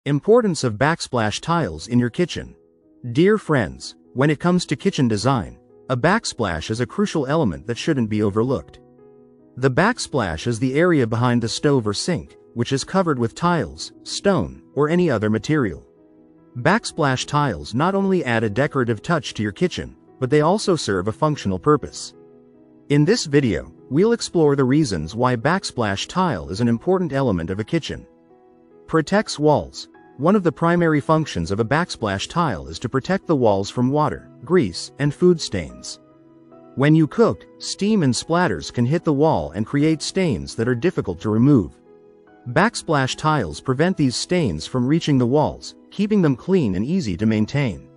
Importance of backsplash tiles in your kitchen. Dear friends, when it comes to kitchen design, a backsplash is a crucial element that shouldn't be overlooked. The backsplash is the area behind the stove or sink, which is covered with tiles, stone, or any other material. Backsplash tiles not only add a decorative touch to your kitchen, but they also serve a functional purpose. In this video, we'll explore the reasons why backsplash tile is an important element of a kitchen. Protects walls. One of the primary functions of a backsplash tile is to protect the walls from water, grease, and food stains. When you cook, steam and splatters can hit the wall and create stains that are difficult to remove. Backsplash tiles prevent these stains from reaching the walls, keeping them clean and easy to maintain.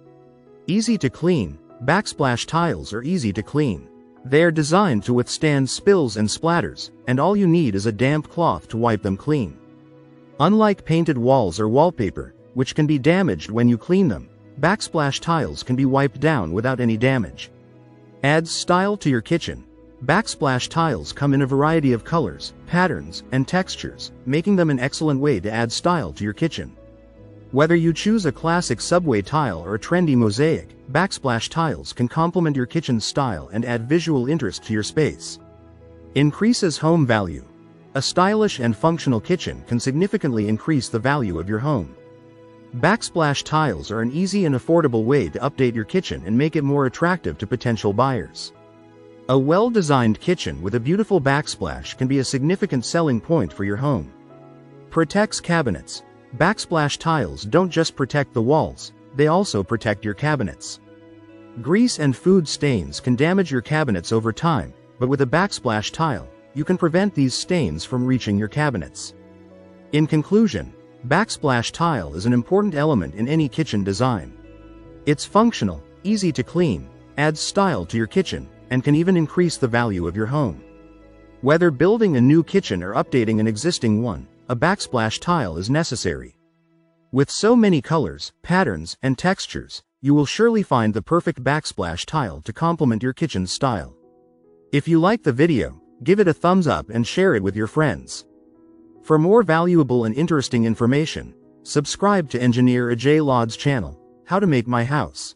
Easy to clean. Backsplash tiles are easy to clean. They are designed to withstand spills and splatters, and all you need is a damp cloth to wipe them clean. Unlike painted walls or wallpaper, which can be damaged when you clean them, backsplash tiles can be wiped down without any damage. Adds style to your kitchen. Backsplash tiles come in a variety of colors, patterns, and textures, making them an excellent way to add style to your kitchen. Whether you choose a classic subway tile or a trendy mosaic, backsplash tiles can complement your kitchen's style and add visual interest to your space. Increases home value. A stylish and functional kitchen can significantly increase the value of your home. Backsplash tiles are an easy and affordable way to update your kitchen and make it more attractive to potential buyers. A well-designed kitchen with a beautiful backsplash can be a significant selling point for your home. Protects cabinets. Backsplash tiles don't just protect the walls, they also protect your cabinets. Grease and food stains can damage your cabinets over time, but with a backsplash tile, you can prevent these stains from reaching your cabinets. In conclusion, backsplash tile is an important element in any kitchen design. It's functional, easy to clean, adds style to your kitchen, and can even increase the value of your home. Whether building a new kitchen or updating an existing one, a backsplash tile is necessary. With so many colors, patterns, and textures, you will surely find the perfect backsplash tile to complement your kitchen's style. If you like the video, give it a thumbs up and share it with your friends. For more valuable and interesting information, subscribe to Engineer Ajay Lod's channel, How to Make My House.